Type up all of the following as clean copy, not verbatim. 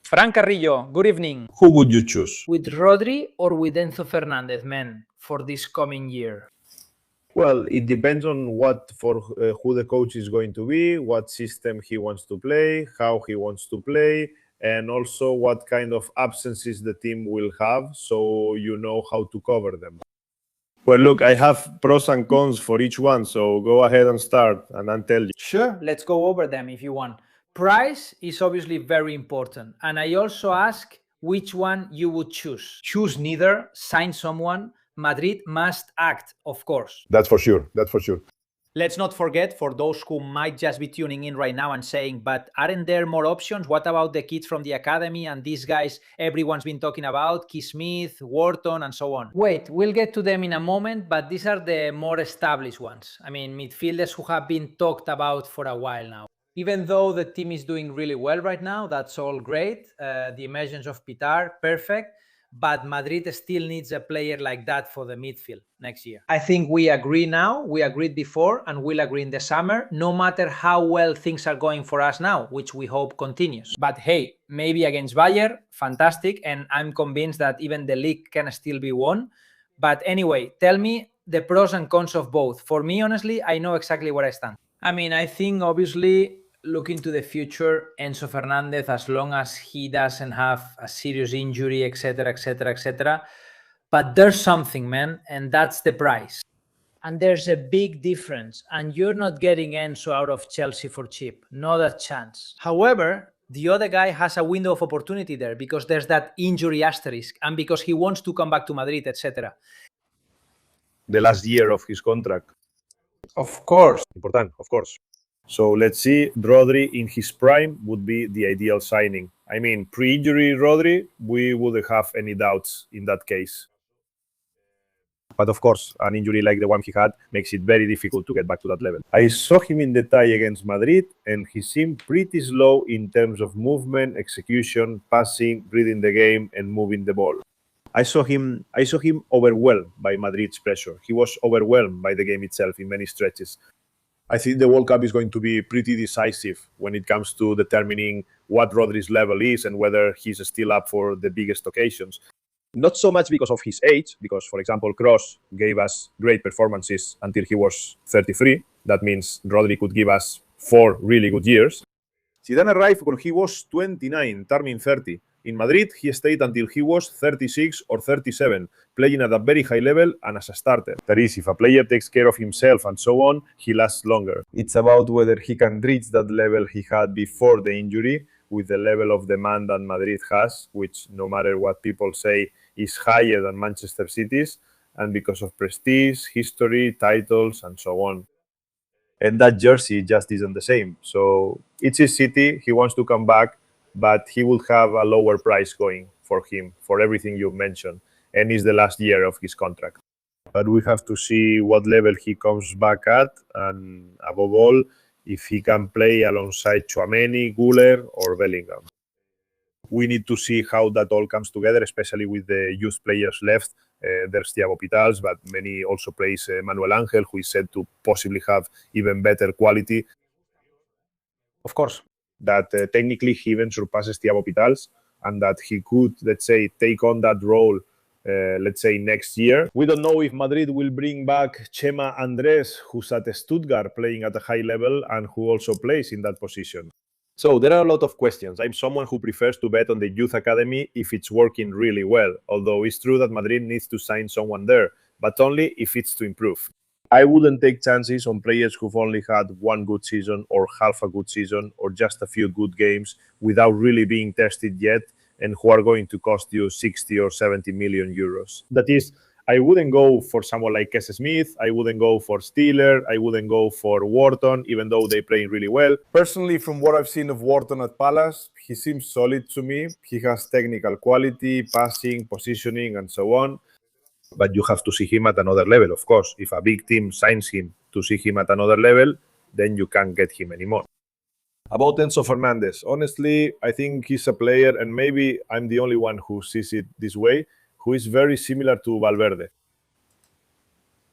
Fran Carrillo, good evening. Who would you choose? With Rodri or with Enzo Fernandez, man, for this coming year? Well, it depends on who the coach is going to be, what system he wants to play, how he wants to play, and also what kind of absences the team will have, so you know how to cover them. Well, look, I have pros and cons for each one, so go ahead and start, and I'll tell you. Sure, let's go over them if you want. Price is obviously very important, and I also ask which one you would choose. Choose neither, sign someone. Madrid must act, of course. That's for sure. That's for sure. Let's not forget, for those who might just be tuning in right now and saying, but aren't there more options? What about the kids from the academy and these guys everyone's been talking about, Keith Smith, Wharton, and so on? Wait, we'll get to them in a moment, but these are the more established ones. I mean, midfielders who have been talked about for a while now. Even though the team is doing really well right now, that's all great. The emergence of Pitar, perfect. But Madrid still needs a player like that for the midfield next year. I think we agree now, we agreed before, and we'll agree in the summer, no matter how well things are going for us now, which we hope continues. But hey, maybe against Bayern, fantastic, and I'm convinced that even the league can still be won. But anyway, tell me the pros and cons of both. For me, honestly, I know exactly where I stand. I mean, I think obviously looking to the future, Enzo Fernandez, as long as he doesn't have a serious injury, etc., etc., etc. But there's something, man, and that's the price. And there's a big difference, and you're not getting Enzo out of Chelsea for cheap. Not a chance. However, the other guy has a window of opportunity there because there's that injury asterisk and because he wants to come back to Madrid, etc. The last year of his contract. Of course. Important, of course. So let's see, Rodri in his prime would be the ideal signing. I mean, pre-injury Rodri, we wouldn't have any doubts in that case. But of course, an injury like the one he had makes it very difficult to get back to that level. I saw him in the tie against Madrid, and he seemed pretty slow in terms of movement, execution, passing, reading the game, and moving the ball. I saw him overwhelmed by Madrid's pressure. He was overwhelmed by the game itself in many stretches. I think the World Cup is going to be pretty decisive when it comes to determining what Rodri's level is and whether he's still up for the biggest occasions. Not so much because of his age, because, for example, Kroos gave us great performances until he was 33. That means Rodri could give us 4 really good years. Zidane arrived when he was 29, turning 30. In Madrid, he stayed until he was 36 or 37, playing at a very high level and as a starter. That is, if a player takes care of himself and so on, he lasts longer. It's about whether he can reach that level he had before the injury with the level of demand that Madrid has, which, no matter what people say, is higher than Manchester City's, and because of prestige, history, titles, and so on. And that jersey just isn't the same. So it's his city, he wants to come back, but he will have a lower price going for him, for everything you've mentioned, and it's the last year of his contract. But we have to see what level he comes back at, and above all, if he can play alongside Tchouaméni, Güler, or Bellingham. We need to see how that all comes together, especially with the youth players left. There's Thiago Pitals, but many also plays Manuel Angel, who is said to possibly have even better quality. Of course, that technically he even surpasses Thiago Pitals, and that he could, let's say, take on that role, let's say, next year. We don't know if Madrid will bring back Chema Andrés, who's at Stuttgart playing at a high level and who also plays in that position. So there are a lot of questions. I'm someone who prefers to bet on the youth academy if it's working really well, although it's true that Madrid needs to sign someone there, but only if it's to improve. I wouldn't take chances on players who've only had one good season or half a good season or just a few good games without really being tested yet and who are going to cost you 60 or 70 million euros. That is, I wouldn't go for someone like Keith Smith, I wouldn't go for Steeler, I wouldn't go for Wharton, even though they play really well. Personally, from what I've seen of Wharton at Palace, he seems solid to me. He has technical quality, passing, positioning, and so on. But you have to see him at another level, of course. If a big team signs him to see him at another level, then you can't get him anymore. About Enzo Fernandez, honestly, I think he's a player, and maybe I'm the only one who sees it this way, who is very similar to Valverde.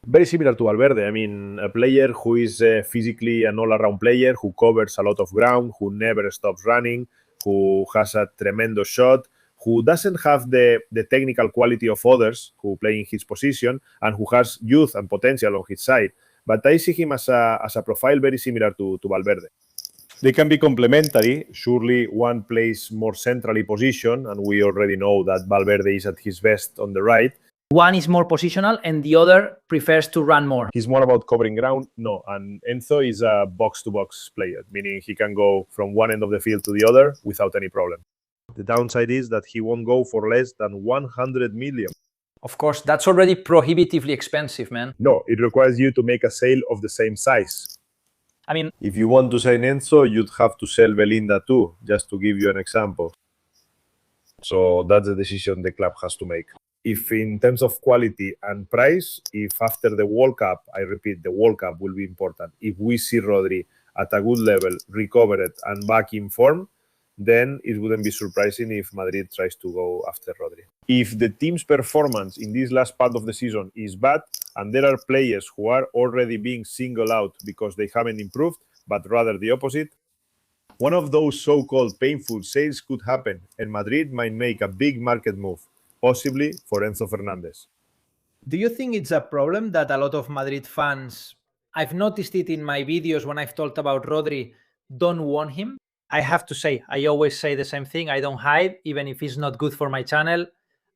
Very similar to Valverde. I mean, a player who is physically an all-around player, who covers a lot of ground, who never stops running, who has a tremendous shot, who doesn't have the technical quality of others who play in his position, and who has youth and potential on his side. But I see him as a profile very similar to Valverde. They can be complementary. Surely one plays more centrally positioned, and we already know that Valverde is at his best on the right. One is more positional and the other prefers to run more. He's more about covering ground. No, and Enzo is a box-to-box player, meaning he can go from one end of the field to the other without any problem. The downside is that he won't go for less than 100 million. Of course, that's already prohibitively expensive, man. No, it requires you to make a sale of the same size. I mean, if you want to sign Enzo, you'd have to sell Belinda too, just to give you an example. So that's the decision the club has to make. If in terms of quality and price, if after the World Cup, I repeat, the World Cup will be important, if we see Rodri at a good level, recovered and back in form, then it wouldn't be surprising if Madrid tries to go after Rodri. If the team's performance in this last part of the season is bad, and there are players who are already being singled out because they haven't improved, but rather the opposite, one of those so-called painful sales could happen, and Madrid might make a big market move, possibly for Enzo Fernandez. Do you think it's a problem that a lot of Madrid fans, I've noticed it in my videos when I've talked about Rodri, don't want him? I have to say, I always say the same thing. I don't hide, even if it's not good for my channel.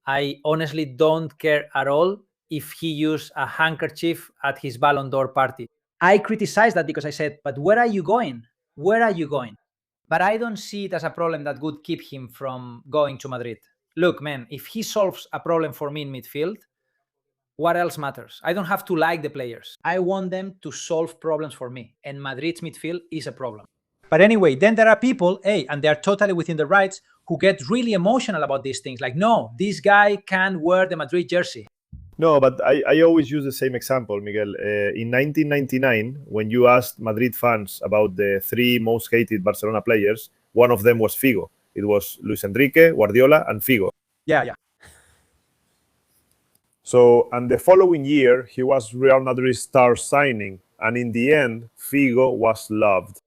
I honestly don't care at all if he used a handkerchief at his Ballon d'Or party. I criticized that because I said, but where are you going? Where are you going? But I don't see it as a problem that would keep him from going to Madrid. Look, man, if he solves a problem for me in midfield, what else matters? I don't have to like the players. I want them to solve problems for me. And Madrid's midfield is a problem. But anyway, then there are people, and they're totally within the rights, who get really emotional about these things. Like, no, this guy can't wear the Madrid jersey. No, but I always use the same example, Miguel. In 1999, when you asked Madrid fans about the 3 most hated Barcelona players, one of them was Figo. It was Luis Enrique, Guardiola, and Figo. Yeah. So, and the following year, he was Real Madrid's star signing. And in the end, Figo was loved.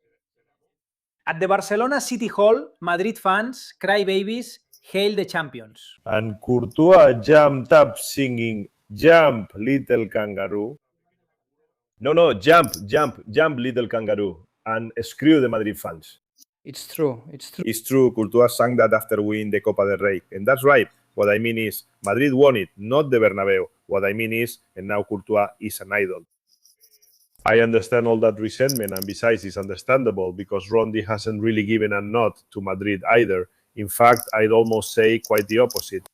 At the Barcelona City Hall, Madrid fans, crybabies, hail the champions. And Courtois jumped up singing, "Jump, little kangaroo." No, jump, little kangaroo. And screw the Madrid fans. It's true. It's true. Courtois sang that after winning the Copa del Rey. And that's right. What I mean is, Madrid won it, not the Bernabeu. What I mean is, and now Courtois is an idol. I understand all that resentment, and besides, it's understandable because Rodri hasn't really given a nod to Madrid either. In fact, I'd almost say quite the opposite.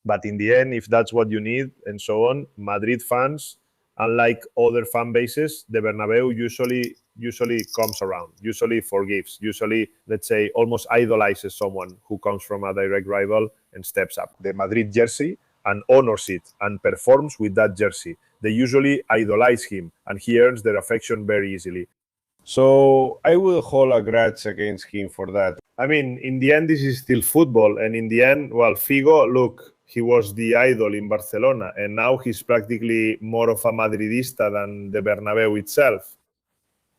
But in the end, if that's what you need and so on, Madrid fans, unlike other fan bases, the Bernabeu usually comes around, usually forgives, usually, let's say, almost idolizes someone who comes from a direct rival and steps up the Madrid jersey and honors it and performs with that jersey. They usually idolize him, and he earns their affection very easily. So I will hold a grudge against him for that. I mean, in the end, this is still football, and in the end, well, Figo, look, he was the idol in Barcelona, and now he's practically more of a Madridista than the Bernabeu itself.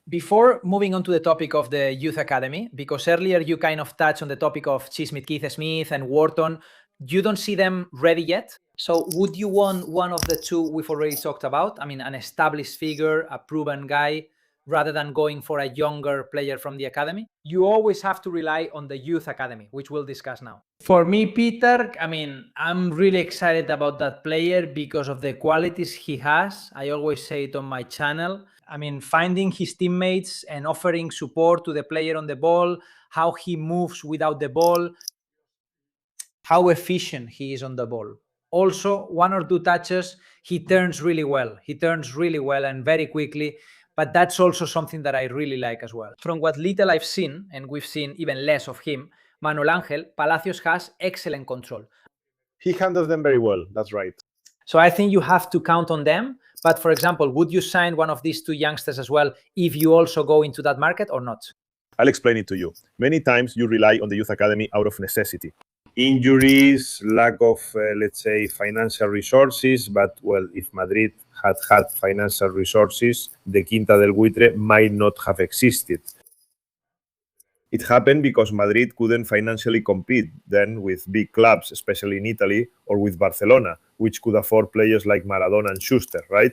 Before moving on to the topic of the Youth Academy, because earlier you kind of touched on the topic of Chismith, Keith Smith and Wharton, you don't see them ready yet? So would you want one of the two we've already talked about? I mean, an established figure, a proven guy, rather than going for a younger player from the academy? You always have to rely on the Youth Academy, which we'll discuss now. For me, Peter, I mean, I'm really excited about that player because of the qualities he has. I always say it on my channel. I mean, finding his teammates and offering support to the player on the ball, how he moves without the ball, how efficient he is on the ball. Also, 1 or 2 touches, he turns really well. He turns really well and very quickly, but that's also something that I really like as well. From what little I've seen, and we've seen even less of him, Manuel Ángel, Palacios has excellent control. He handles them very well, that's right. So I think you have to count on them. But for example, would you sign one of these 2 youngsters as well if you also go into that market or not? I'll explain it to you. Many times you rely on the Youth Academy out of necessity. Injuries, lack of, let's say, financial resources. But, well, if Madrid had financial resources, the Quinta del Buitre might not have existed. It happened because Madrid couldn't financially compete then with big clubs, especially in Italy, or with Barcelona, which could afford players like Maradona and Schuster, right?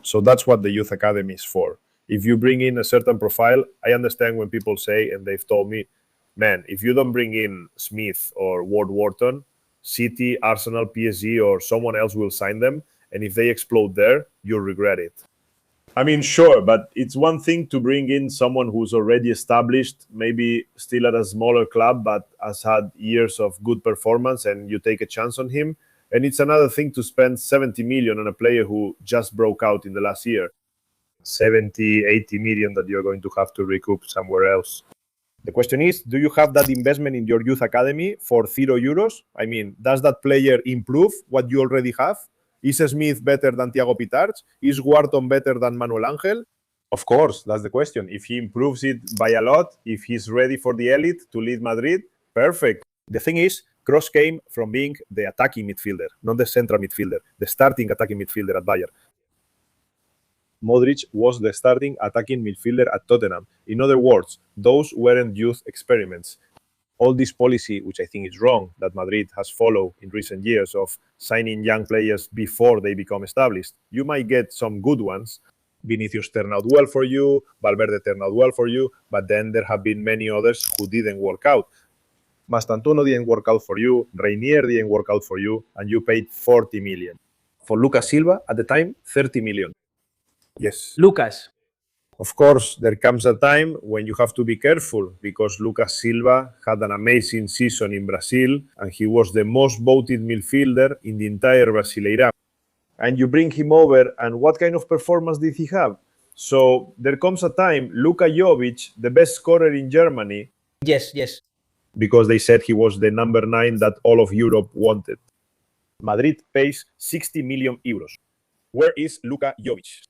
So that's what the youth academy is for. If you bring in a certain profile, I understand when people say, and they've told me, man, if you don't bring in Smith or Ward Wharton, City, Arsenal, PSG, or someone else will sign them. And if they explode there, you'll regret it. I mean, sure, but it's one thing to bring in someone who's already established, maybe still at a smaller club, but has had years of good performance and you take a chance on him. And it's another thing to spend 70 million on a player who just broke out in the last year. 70, 80 million that you're going to have to recoup somewhere else. The question is, do you have that investment in your youth academy for €0? I mean, does that player improve what you already have? Is Smith better than Thiago Pitarch? Is Wharton better than Manuel Angel? Of course, that's the question. If he improves it by a lot, if he's ready for the elite to lead Madrid, perfect. The thing is, Kroos came from being the attacking midfielder, not the central midfielder, the starting attacking midfielder at Bayern. Modric was the starting attacking midfielder at Tottenham. In other words, those weren't youth experiments. All this policy, which I think is wrong, that Madrid has followed in recent years of signing young players before they become established. You might get some good ones. Vinicius turned out well for you, Valverde turned out well for you, but then there have been many others who didn't work out. Mastantuono didn't work out for you, Reinier didn't work out for you, and you paid 40 million. For Lucas Silva, at the time, 30 million. Yes. Lucas. Of course, there comes a time when you have to be careful because Lucas Silva had an amazing season in Brazil and he was the most voted midfielder in the entire Brasileirão. And you bring him over and what kind of performance did he have? So there comes a time, Luka Jovic, the best scorer in Germany. Yes. Because they said he was the number 9 that all of Europe wanted. Madrid pays 60 million euros. Where is Luka Jovic?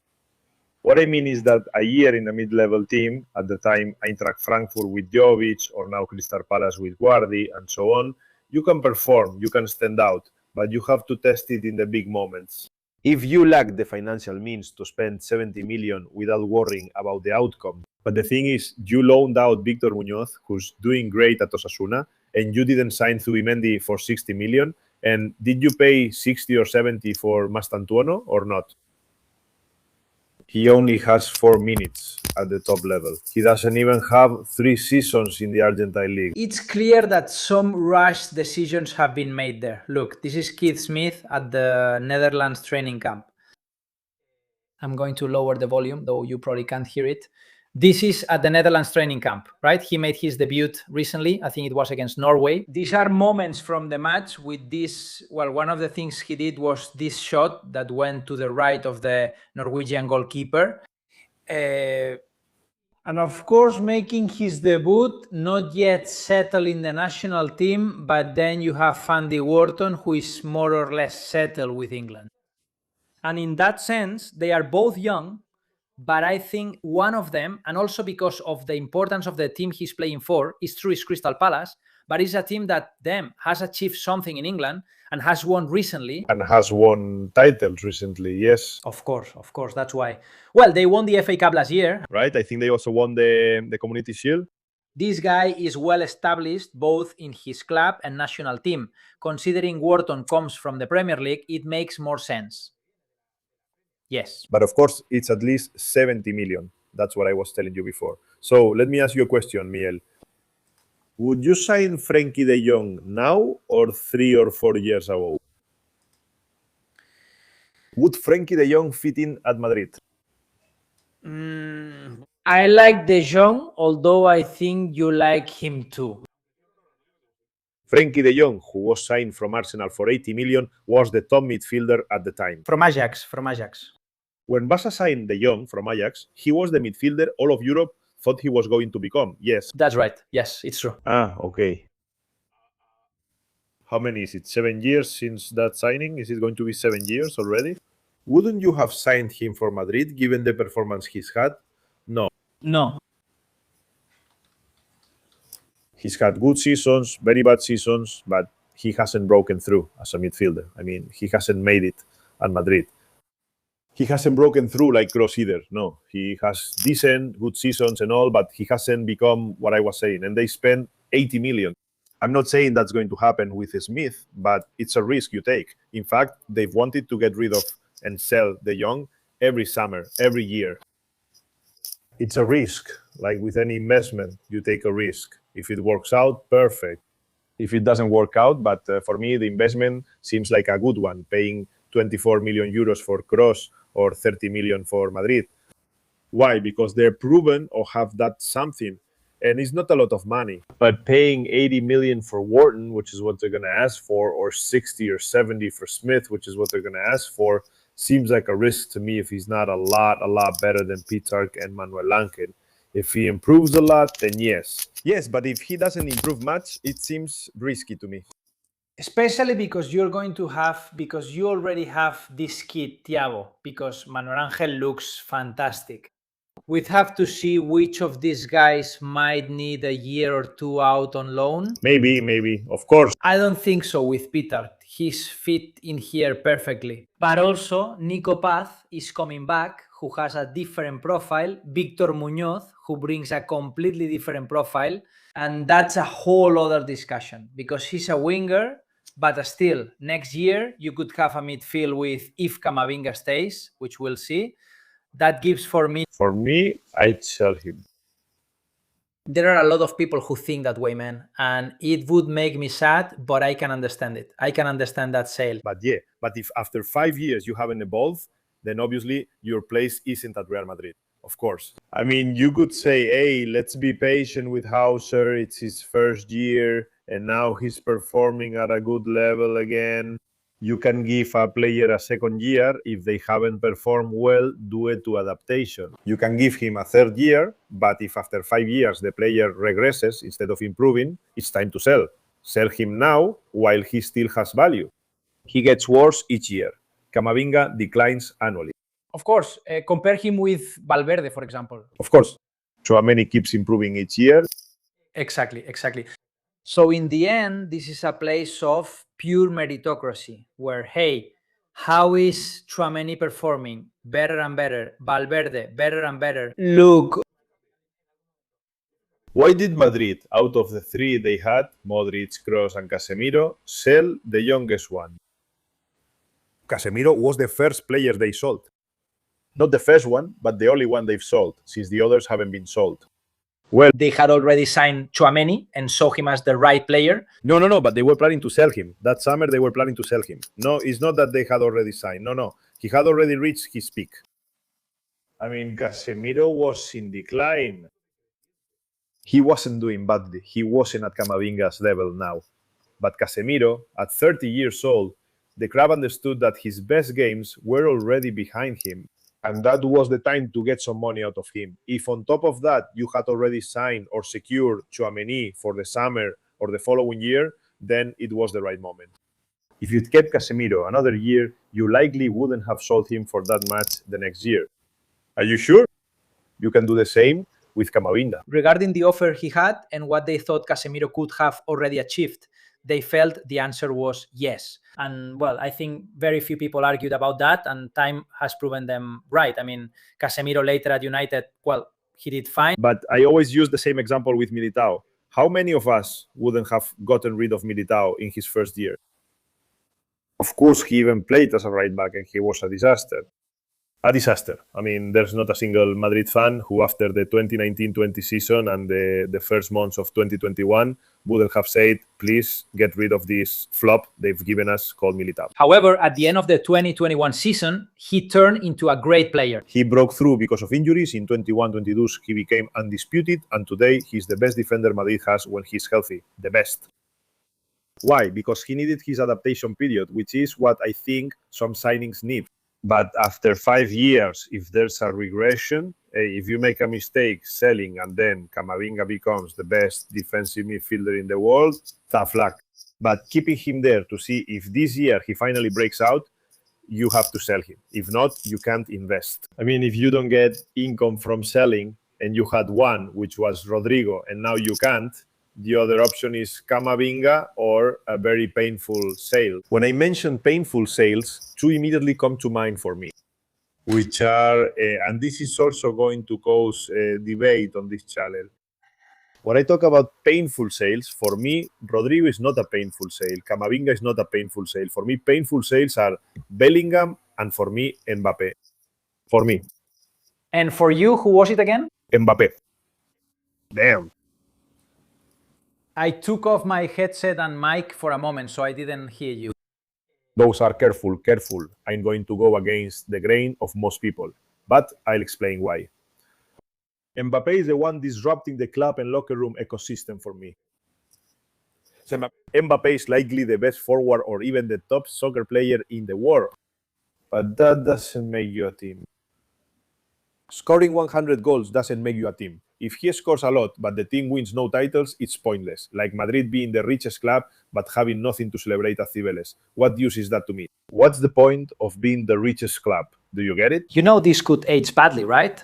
What I mean is that a year in a mid-level team, at the time Eintracht Frankfurt with Jovic, or now Crystal Palace with Guardi, and so on, you can perform, you can stand out, but you have to test it in the big moments. If you lack the financial means to spend 70 million without worrying about the outcome, but the thing is, you loaned out Victor Muñoz, who's doing great at Osasuna, and you didn't sign Zubimendi for 60 million, and did you pay 60 or 70 for Mastantuono or not? He only has 4 minutes at the top level. He doesn't even have 3 seasons in the Argentine League. It's clear that some rash decisions have been made there. Look, this is Keith Smith at the Netherlands training camp. I'm going to lower the volume, though you probably can't hear it. This is at the Netherlands training camp, right? He made his debut recently. I think it was against Norway. These are moments from the match with this. Well, one of the things he did was this shot that went to the right of the Norwegian goalkeeper. And of course, making his debut, not yet settled in the national team, but then you have Andy Wharton, who is more or less settled with England. And in that sense, they are both young, but I think one of them, and also because of the importance of the team he's playing for, is true, is Crystal Palace, but it's a team that has achieved something in England and has won recently. And has won titles recently, yes. Of course, that's why. Well, they won the FA Cup last year. Right, I think they also won the Community Shield. This guy is well established both in his club and national team. Considering Wharton comes from the Premier League, it makes more sense. Yes. But of course, it's at least 70 million. That's what I was telling you before. So let me ask you a question, Miguel. Would you sign Frenkie de Jong now or 3 or 4 years ago? Would Frenkie de Jong fit in at Madrid? I like de Jong, although I think you like him too. Frenkie de Jong, who was signed from Arsenal for 80 million, was the top midfielder at the time. From Ajax. When Barca signed de Jong from Ajax, he was the midfielder all of Europe thought he was going to become. Yes. That's right. Yes, it's true. Okay. How many is it? 7 years since that signing? Is it going to be 7 years already? Wouldn't you have signed him for Madrid given the performance he's had? No. He's had good seasons, very bad seasons, but he hasn't broken through as a midfielder. I mean, he hasn't made it at Madrid. He hasn't broken through like Kroos either. No, he has decent, good seasons and all, but he hasn't become what I was saying. And they spent 80 million. I'm not saying that's going to happen with Smith, but it's a risk you take. In fact, they've wanted to get rid of and sell De Jong every summer, every year. It's a risk. Like with any investment, you take a risk. If it works out, perfect. If it doesn't work out, but for me, the investment seems like a good one, paying 24 million euros for Kroos or 30 million for Madrid. Why? Because they're proven or have that something. And it's not a lot of money. But paying 80 million for Wharton, which is what they're going to ask for, or 60 or 70 for Smith, which is what they're going to ask for, seems like a risk to me if he's not a lot better than Petark and Manuel Lanken. If he improves a lot, then yes. Yes, but if he doesn't improve much, it seems risky to me. Especially because you already have this kid, Thiago, because Manuel Angel looks fantastic. We'd have to see which of these guys might need a year or two out on loan. Maybe, of course. I don't think so with Peter. He's fit in here perfectly. But also, Nico Paz is coming back, who has a different profile. Victor Muñoz, who brings a completely different profile. And that's a whole other discussion because he's a winger, but still, next year, you could have a midfield with, if Camavinga stays, which we'll see, that gives for me. For me, I'd sell him. There are a lot of people who think that way, man, and it would make me sad, but I can understand it. I can understand that sale. But if after 5 years you haven't evolved, then obviously your place isn't at Real Madrid, of course. I mean, you could say, hey, let's be patient with Hauser. It's his first year, and now he's performing at a good level again. You can give a player a second year. If they haven't performed well, do it to adaptation. You can give him a third year, but if after 5 years the player regresses instead of improving, it's time to sell. Sell him now while he still has value. He gets worse each year. Camavinga declines annually. Of course, compare him with Valverde, for example. Of course. Tchouaméni keeps improving each year. Exactly. So in the end, this is a place of pure meritocracy where, hey, how is Tchouaméni performing? Better and better. Valverde, better and better. Look. Why did Madrid, out of the three they had, Modric, Kroos and Casemiro, sell the youngest one? Casemiro was the first player they sold. Not the first one, but the only one they've sold, since the others haven't been sold. Well, they had already signed Tchouaméni and saw him as the right player. No, but they were planning to sell him. That summer, they were planning to sell him. No, it's not that they had already signed. No. He had already reached his peak. I mean, Casemiro was in decline. He wasn't doing badly. He wasn't at Camavinga's level now. But Casemiro, at 30 years old, the club understood that his best games were already behind him. And that was the time to get some money out of him. If on top of that, you had already signed or secured Tchouaméni for the summer or the following year, then it was the right moment. If you'd kept Casemiro another year, you likely wouldn't have sold him for that much the next year. Are you sure? You can do the same with Camavinga. Regarding the offer he had and what they thought Casemiro could have already achieved, they felt the answer was yes. And well, I think very few people argued about that, and time has proven them right. I mean, Casemiro later at United, well, he did fine. But I always use the same example with Militao. How many of us wouldn't have gotten rid of Militao in his first year? Of course, he even played as a right back and he was a disaster. A disaster. I mean, there's not a single Madrid fan who, after the 2019-20 season and the first months of 2021, wouldn't have said, please get rid of this flop they've given us called Militao. However, at the end of the 2021 season, he turned into a great player. He broke through because of injuries. In 21-22, he became undisputed, and today he's the best defender Madrid has when he's healthy. The best. Why? Because he needed his adaptation period, which is what I think some signings need. But after 5 years, if there's a regression, if you make a mistake selling and then Camavinga becomes the best defensive midfielder in the world, tough luck. But keeping him there to see if this year he finally breaks out, you have to sell him. If not, you can't invest. I mean, if you don't get income from selling and you had one, which was Rodrigo, and now you can't, the other option is Camavinga or a very painful sale. When I mention painful sales, two immediately come to mind for me. which are, and this is also going to cause debate on this channel. When I talk about painful sales, for me, Rodrigo is not a painful sale. Camavinga is not a painful sale. For me, painful sales are Bellingham and for me, Mbappé. For me. And for you, who was it again? Mbappé. Damn. I took off my headset and mic for a moment, so I didn't hear you. Those are careful, careful. I'm going to go against the grain of most people, but I'll explain why. Mbappé is the one disrupting the club and locker room ecosystem for me. Mbappé is likely the best forward or even the top soccer player in the world, but that doesn't make you a team. Scoring 100 goals doesn't make you a team. If he scores a lot, but the team wins no titles, it's pointless. Like Madrid being the richest club, but having nothing to celebrate at Cibeles. What use is that to me? What's the point of being the richest club? Do you get it? You know this could age badly, right?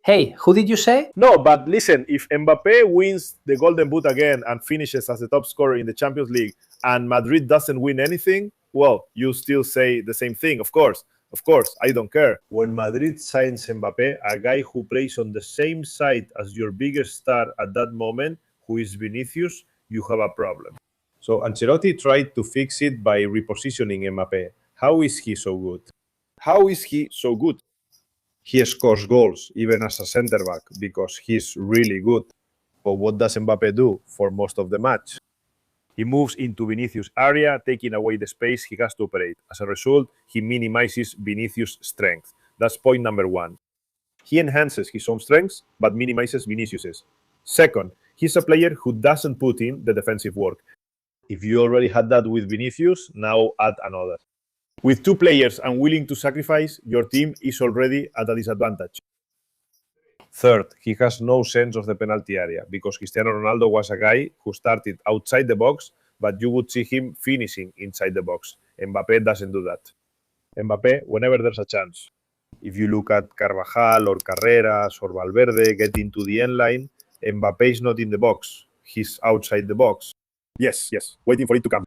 Hey, who did you say? No, but listen, if Mbappé wins the Golden Boot again and finishes as the top scorer in the Champions League and Madrid doesn't win anything, well, you still say the same thing, of course. Of course, I don't care. When Madrid signs Mbappé, a guy who plays on the same side as your biggest star at that moment, who is Vinicius, you have a problem. So Ancelotti tried to fix it by repositioning Mbappé. How is he so good? How is he so good? He scores goals, even as a center-back, because he's really good. But what does Mbappé do for most of the match? He moves into Vinicius' area, taking away the space he has to operate. As a result, he minimizes Vinicius' strength. That's point number one. He enhances his own strengths, but minimizes Vinicius's. Second, he's a player who doesn't put in the defensive work. If you already had that with Vinicius, now add another. With two players unwilling to sacrifice, your team is already at a disadvantage. Third, he has no sense of the penalty area, because Cristiano Ronaldo was a guy who started outside the box, but you would see him finishing inside the box. Mbappé doesn't do that. Mbappé, whenever there's a chance. If you look at Carvajal or Carreras or Valverde getting to the end line, Mbappé is not in the box. He's outside the box. Yes, waiting for it to come.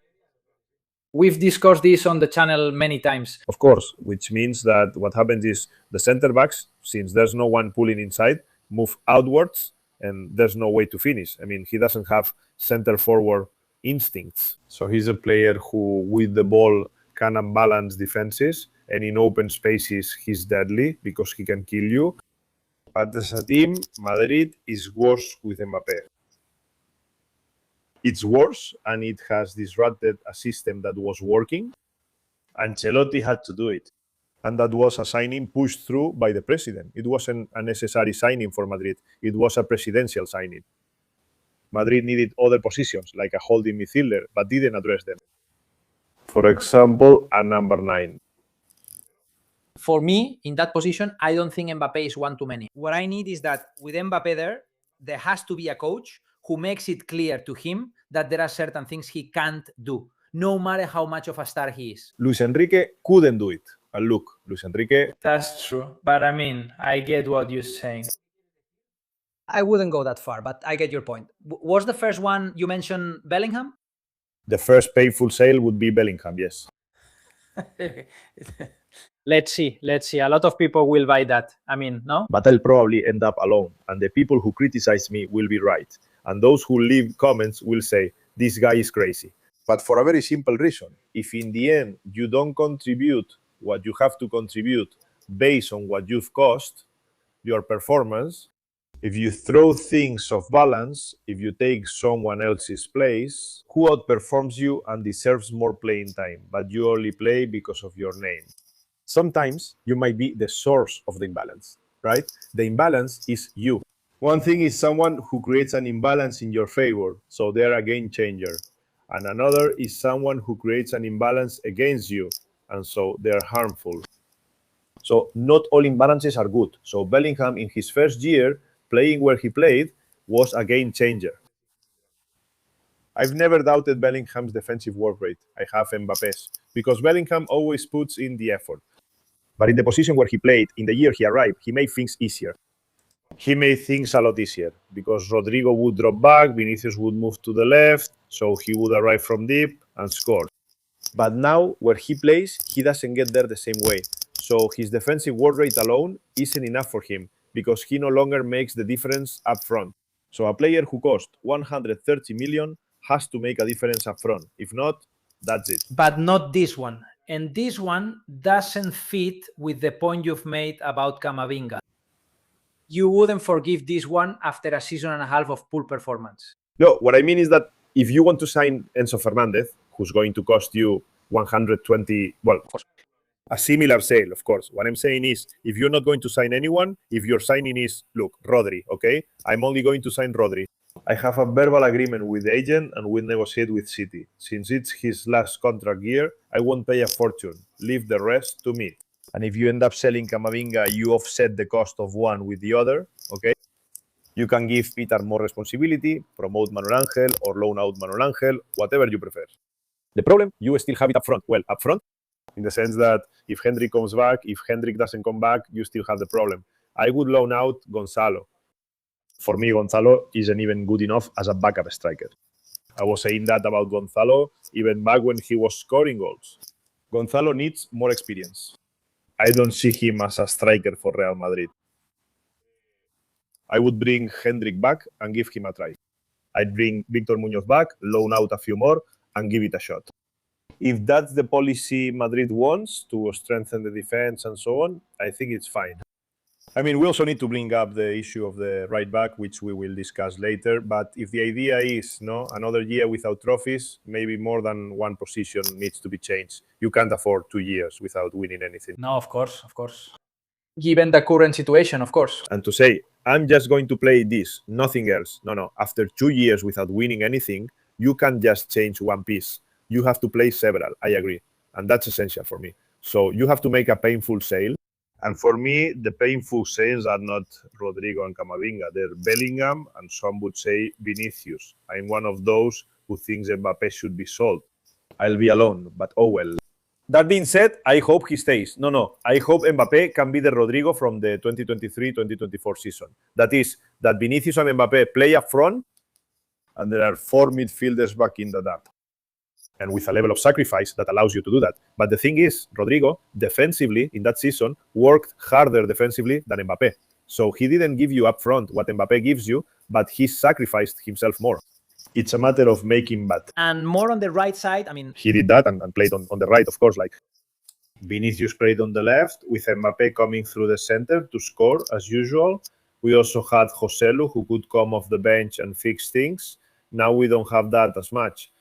We've discussed this on the channel many times. Of course, which means that what happens is the center backs, since there's no one pulling inside, move outwards and there's no way to finish. I mean, he doesn't have center forward instincts. So he's a player who, with the ball, can unbalance defenses, and in open spaces, he's deadly because he can kill you. But as a team, Madrid is worse with Mbappé. It's worse, and it has disrupted a system that was working. Ancelotti had to do it. And that was a signing pushed through by the president. It wasn't a necessary signing for Madrid. It was a presidential signing. Madrid needed other positions, like a holding midfielder, but didn't address them. For example, a number 9. For me, in that position, I don't think Mbappé is one too many. What I need is that with Mbappé there has to be a coach who makes it clear to him that there are certain things he can't do, no matter how much of a star he is. Luis Enrique couldn't do it. And look, Luis Enrique... That's true. But I mean, I get what you're saying. I wouldn't go that far, but I get your point. Was the first one you mentioned Bellingham? The first painful sale would be Bellingham, yes. Let's see. A lot of people will buy that. I mean, no? But I'll probably end up alone, and the people who criticize me will be right. And those who leave comments will say, this guy is crazy. But for a very simple reason. If in the end you don't contribute what you have to contribute based on what you've cost, your performance, if you throw things off balance, if you take someone else's place, who outperforms you and deserves more playing time, but you only play because of your name? Sometimes you might be the source of the imbalance, right? The imbalance is you. One thing is someone who creates an imbalance in your favor, so they're a game changer. And another is someone who creates an imbalance against you, and so they're harmful. So not all imbalances are good. So Bellingham, in his first year, playing where he played, was a game changer. I've never doubted Bellingham's defensive work rate. I have Mbappe's, because Bellingham always puts in the effort. But in the position where he played, in the year he arrived, he made things easier. He made things a lot easier, because Rodrigo would drop back, Vinicius would move to the left, so he would arrive from deep and score. But now, where he plays, he doesn't get there the same way. So his defensive work rate alone isn't enough for him because he no longer makes the difference up front. So a player who costs 130 million has to make a difference up front. If not, that's it. But not this one. And this one doesn't fit with the point you've made about Camavinga. You wouldn't forgive this one after a season and a half of poor performance. No, what I mean is that if you want to sign Enzo Fernandez, who's going to cost you 120, well, of course, a similar sale, of course. What I'm saying is, if you're not going to sign anyone, if your signing is, look, Rodri, okay? I'm only going to sign Rodri. I have a verbal agreement with the agent and we'll negotiate with City. Since it's his last contract year, I won't pay a fortune. Leave the rest to me. And if you end up selling Camavinga, you offset the cost of one with the other, okay? You can give Peter more responsibility, promote Manuel Angel, or loan out Manuel Angel, whatever you prefer. The problem, you still have it up front. Well, up front, in the sense that if Hendrik comes back, if Hendrik doesn't come back, you still have the problem. I would loan out Gonzalo. For me, Gonzalo isn't even good enough as a backup striker. I was saying that about Gonzalo even back when he was scoring goals. Gonzalo needs more experience. I don't see him as a striker for Real Madrid. I would bring Hendrik back and give him a try. I'd bring Victor Muñoz back, loan out a few more, and give it a shot. If that's the policy Madrid wants to strengthen the defense and so on, I think it's fine. I mean, we also need to bring up the issue of the right back, which we will discuss later. But if the idea is another year without trophies, maybe more than one position needs to be changed. You can't afford 2 years without winning anything. No, of course. Given the current situation, of course. And to say, I'm just going to play this, nothing else. No. After 2 years without winning anything, you can't just change one piece. You have to play several, I agree. And that's essential for me. So you have to make a painful sale. And for me, the painful sales are not Rodrigo and Camavinga. They're Bellingham and some would say Vinicius. I'm one of those who thinks Mbappé should be sold. I'll be alone, but oh well. That being said, I hope he stays. No. I hope Mbappé can be the Rodrigo from the 2023-2024 season. That is, that Vinicius and Mbappé play up front and there are 4 midfielders back in the dark. And with a level of sacrifice that allows you to do that. But the thing is, Rodrigo, defensively, in that season, worked harder defensively than Mbappé. So he didn't give you up front what Mbappé gives you, but he sacrificed himself more. It's a matter of making bad. And more on the right side, I mean... He did that and played on the right, of course. Like Vinicius played on the left, with Mbappé coming through the center to score, as usual. We also had Joselu, who could come off the bench and fix things. Now we don't have that as much.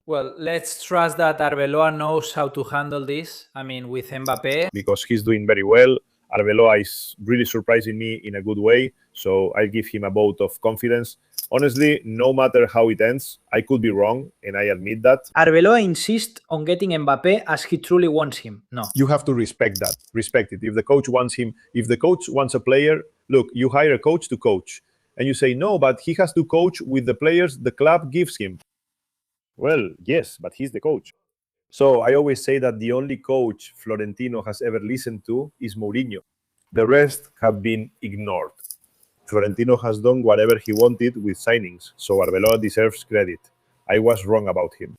Well, let's trust that Arbeloa knows how to handle this. I mean, with Mbappé. Because he's doing very well. Arbeloa is really surprising me in a good way. So I give him a vote of confidence. Honestly, no matter how it ends, I could be wrong, and I admit that. Arbeloa insists on getting Mbappé as he truly wants him. No. You have to respect that. Respect it. If the coach wants him, if the coach wants a player, look, you hire a coach to coach. And you say, no, but he has to coach with the players the club gives him. Well, yes, but he's the coach. So I always say that the only coach Florentino has ever listened to is Mourinho. The rest have been ignored. Florentino has done whatever he wanted with signings, so Arbeloa deserves credit. I was wrong about him.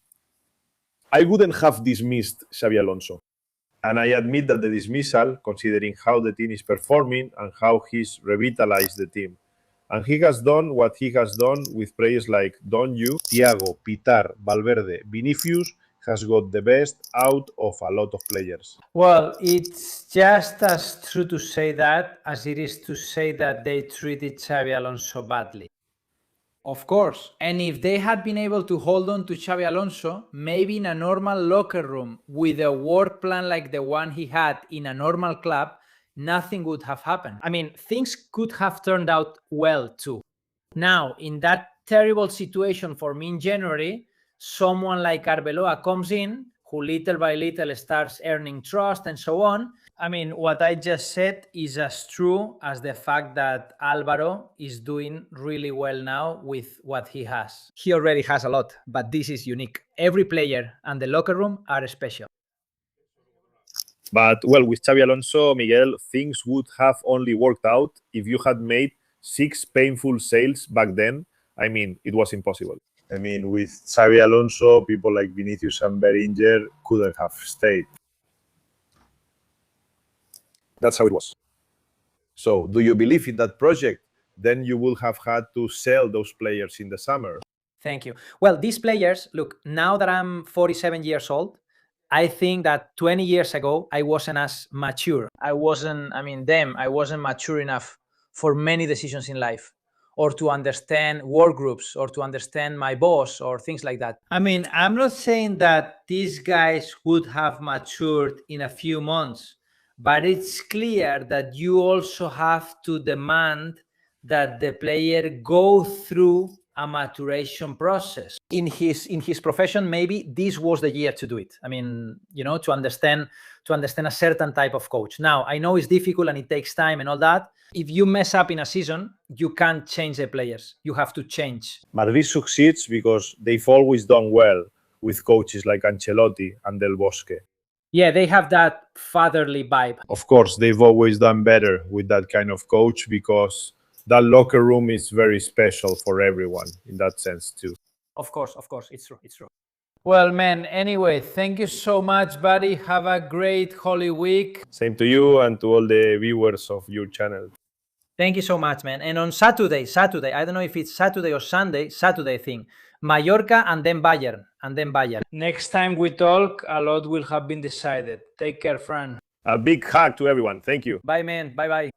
I wouldn't have dismissed Xabi Alonso. And I admit that the dismissal, considering how the team is performing and how he's revitalized the team. And he has done what he has done with players like Donju, Thiago, Pitar, Valverde, Vinicius, has got the best out of a lot of players. Well, it's just as true to say that as it is to say that they treated Xabi Alonso badly. Of course. And if they had been able to hold on to Xabi Alonso, maybe in a normal locker room with a work plan like the one he had in a normal club, nothing would have happened. I mean, things could have turned out well too. Now, in that terrible situation for me in January, someone like Arbeloa comes in, who little by little starts earning trust and so on. I mean, what I just said is as true as the fact that Alvaro is doing really well now with what he has. He already has a lot, but this is unique. Every player and the locker room are special. But, well, with Xabi Alonso, Miguel, things would have only worked out if you had made 6 painful sales back then. I mean, it was impossible. I mean, with Xabi Alonso, people like Vinicius and Bellingham couldn't have stayed. That's how it was. So, do you believe in that project? Then you will have had to sell those players in the summer. Thank you. Well, these players, look, now that I'm 47 years old, I think that 20 years ago, I wasn't as mature. I wasn't mature enough for many decisions in life, or to understand work groups, or to understand my boss, or things like that. I mean, I'm not saying that these guys would have matured in a few months, but it's clear that you also have to demand that the player go through a maturation process. In his profession, maybe this was the year to do it. I mean, to understand a certain type of coach. Now, I know it's difficult and it takes time and all that. If you mess up in a season, you can't change the players. You have to change. Madrid succeeds because they've always done well with coaches like Ancelotti and Del Bosque. Yeah, they have that fatherly vibe. Of course, they've always done better with that kind of coach because that locker room is very special for everyone in that sense too. Of course, it's true. Well, man, anyway, thank you so much, buddy. Have a great Holy Week. Same to you and to all the viewers of your channel. Thank you so much, man. And on Saturday, I don't know if it's Saturday or Saturday thing, Mallorca and then Bayern. Next time we talk, a lot will have been decided. Take care, Fran. A big hug to everyone. Thank you. Bye, man. Bye-bye.